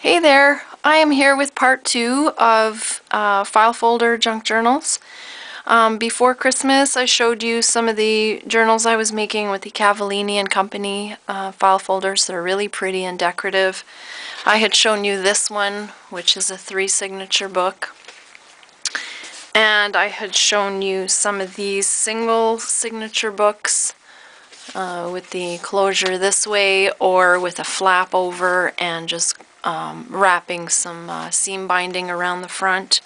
Hey there, I am here with part 2 of file folder junk journals. Before Christmas I showed you some of the journals I was making with the Cavallini and Company file folders. They're really pretty and decorative. I had shown you this one, which is a 3-signature book. And I had shown you some of these single signature books with the closure this way or with a flap over and just wrapping some seam binding around the front.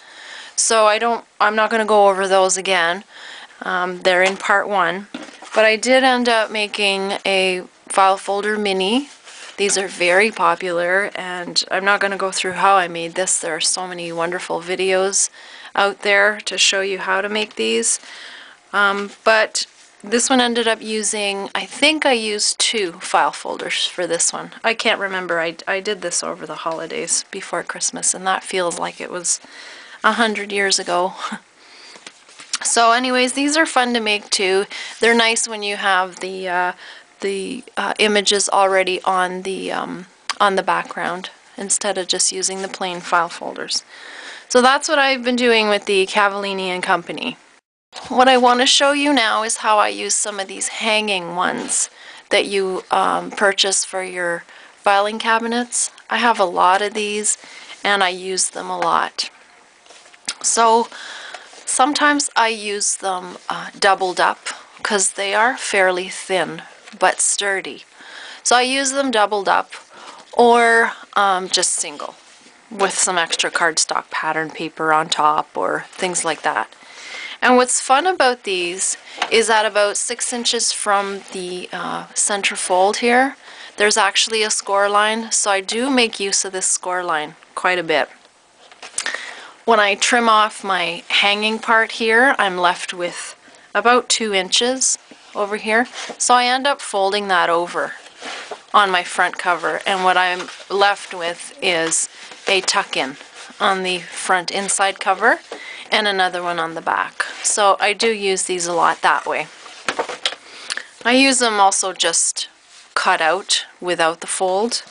So I'm not going to go over those again. They're in part 1. But I did end up making a file folder mini. These are very popular, and I'm not going to go through how I made this. There are so many wonderful videos out there to show you how to make these. But this one ended up using, I think I used 2 file folders for this one. I can't remember. I did this over the holidays before Christmas, and that feels like it was 100 years ago. So anyways, these are fun to make too. They're nice when you have the images already on the background instead of just using the plain file folders. So that's what I've been doing with the Cavallini and Company. What I want to show you now is how I use some of these hanging ones that you purchase for your filing cabinets. I have a lot of these and I use them a lot. So sometimes I use them doubled up because they are fairly thin but sturdy. So I use them doubled up or just single with some extra cardstock pattern paper on top or things like that. And what's fun about these is at about 6 inches from the center fold here, there's actually a score line, so I do make use of this score line quite a bit. When I trim off my hanging part here, I'm left with about 2 inches over here, so I end up folding that over on my front cover, and what I'm left with is a tuck-in on the front inside cover and another one on the back. So I do use these a lot that way. I use them also just cut out without the fold,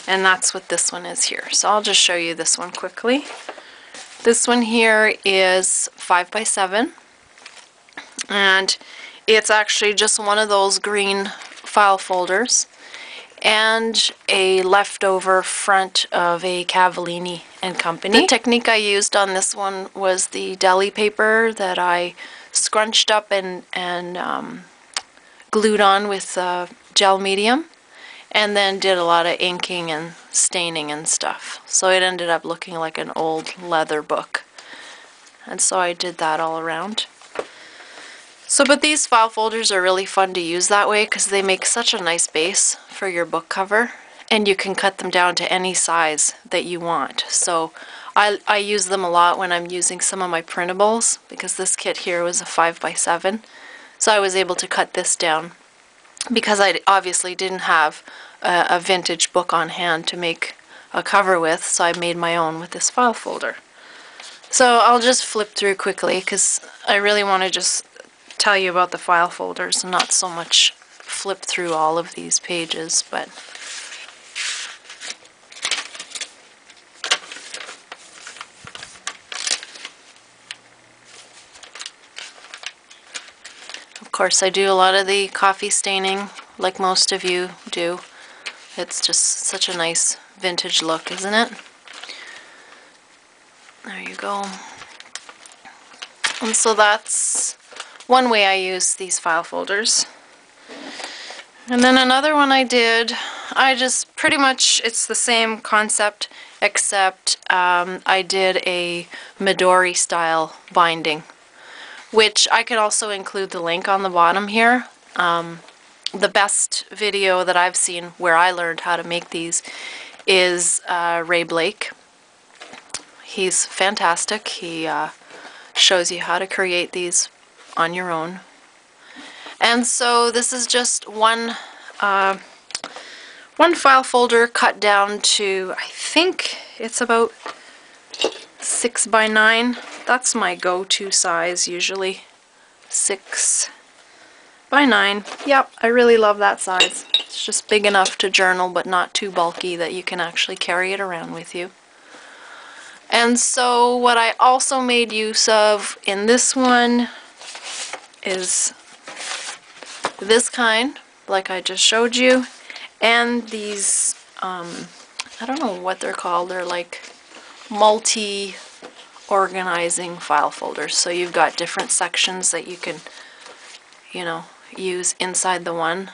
and that's what this one is here. So I'll just show you this one quickly. This one here is 5 by 7, and it's actually just one of those green file folders and a leftover front of a Cavallini and Company. The technique I used on this one was the deli paper that I scrunched up and glued on with gel medium, and then did a lot of inking and staining and stuff. So it ended up looking like an old leather book. And so I did that all around. So, but these file folders are really fun to use that way because they make such a nice base for your book cover, and you can cut them down to any size that you want. So I use them a lot when I'm using some of my printables, because this kit here was a 5 by 7. So I was able to cut this down because I obviously didn't have a vintage book on hand to make a cover with, so I made my own with this file folder. So I'll just flip through quickly because I really want to just tell you about the file folders and not so much flip through all of these pages, but of course I do a lot of the coffee staining like most of you do. It's just such a nice vintage look, isn't it? There you go. And so that's one way I use these file folders. And then another one I did, I just pretty much, it's the same concept, except I did a Midori style binding, which I could also include the link on the bottom here. The best video that I've seen where I learned how to make these is Ray Blake. He's fantastic. He shows you how to create these on your own. And so this is just one file folder cut down to, I think it's about 6 by 9. That's my go-to size usually. 6 by 9. Yep, I really love that size. It's It's just big enough to journal, but not too bulky that you can actually carry it around with you. And so what I also made use of in this one is this kind, like I just showed you, and these, I don't know what they're called, they're like multi-organizing file folders. So you've got different sections that you can, you know, use inside the one.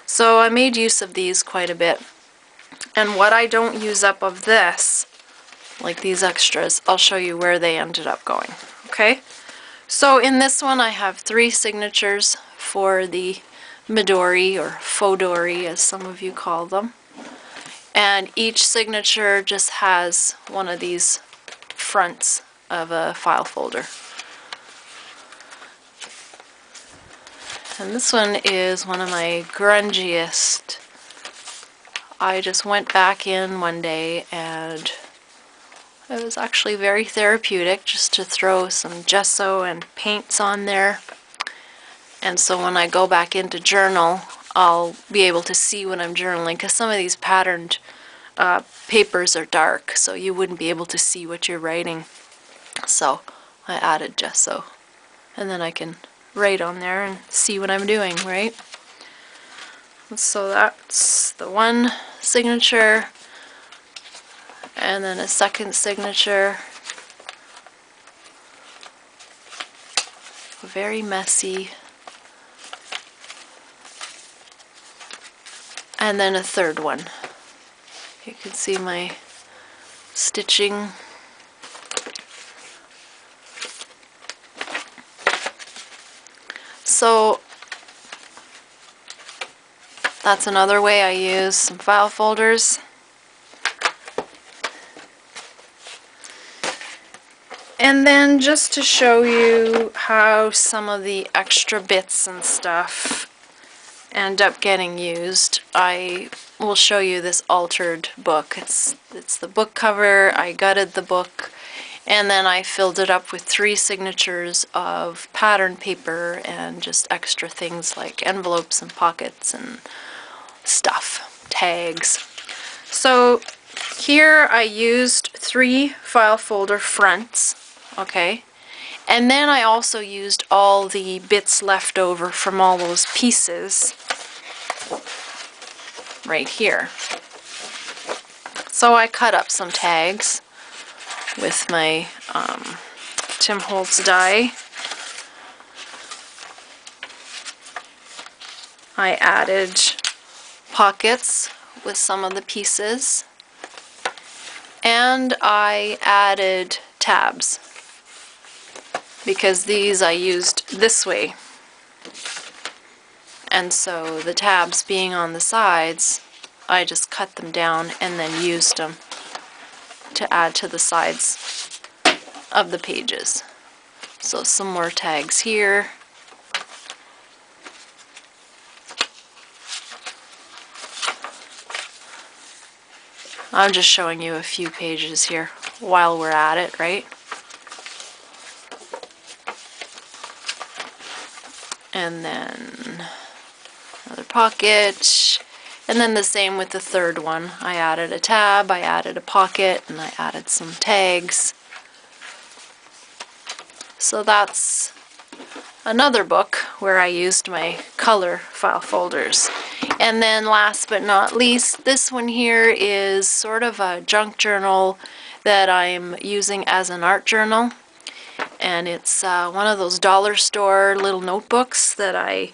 So I made use of these quite a bit. And what I don't use up of this, like these extras, I'll show you where they ended up going. Okay? So in this one I have 3 signatures for the Midori, or Fodori as some of you call them. And each signature just has one of these fronts of a file folder. And this one is one of my grungiest. I just went back in one day and it was actually very therapeutic just to throw some gesso and paints on there. And so when I go back into journal, I'll be able to see what I'm journaling, because some of these patterned papers are dark, so you wouldn't be able to see what you're writing. So I added gesso, and then I can write on there and see what I'm doing, right? So that's the one signature, and then a second signature. Very messy. And then a third one. You can see my stitching. So that's another way I use some file folders. And then just to show you how some of the extra bits and stuff end up getting used, I will show you this altered book. It's the book cover. I gutted the book, and then I filled it up with 3 signatures of pattern paper and just extra things like envelopes and pockets and stuff, tags. So here I used 3 file folder fronts, okay? And then I also used all the bits left over from all those pieces right here. So I cut up some tags with my Tim Holtz die. I added pockets with some of the pieces, and I added tabs, because these I used this way, and so the tabs being on the sides, I just cut them down and then used them to add to the sides of the pages. So some more tags here. I'm just showing you a few pages here while we're at it, right? And then another pocket, and then the same with the third one. I added a tab, I added a pocket, and I added some tags. So that's another book where I used my color file folders. And then last but not least, this one here is sort of a junk journal that I'm using as an art journal. And it's one of those dollar store little notebooks that I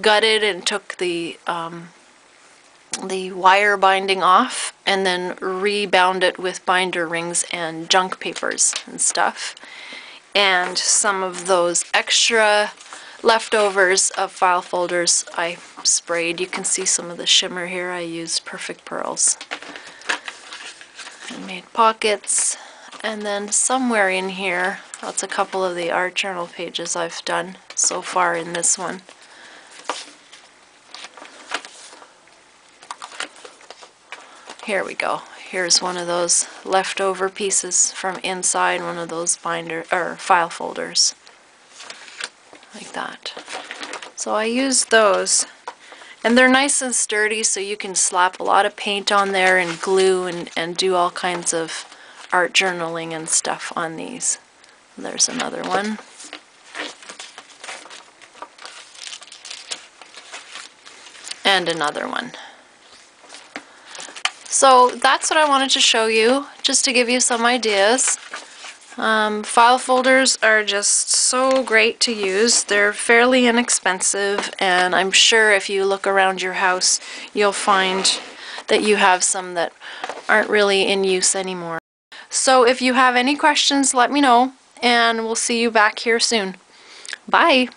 gutted and took the wire binding off and then rebound it with binder rings and junk papers and stuff. And some of those extra leftovers of file folders I sprayed. You can see some of the shimmer here. I used Perfect Pearls. I made pockets, and then somewhere in here, that's a couple of the art journal pages I've done so far in this one. Here we go. Here's one of those leftover pieces from inside one of those binder or file folders. Like that. So I used those. And they're nice and sturdy, so you can slap a lot of paint on there and glue and do all kinds of art journaling and stuff on these. There's another one. And another one. So that's what I wanted to show you, just to give you some ideas. File folders are just so great to use. They're fairly inexpensive, and I'm sure if you look around your house, you'll find that you have some that aren't really in use anymore. So if you have any questions, let me know, and we'll see you back here soon. Bye!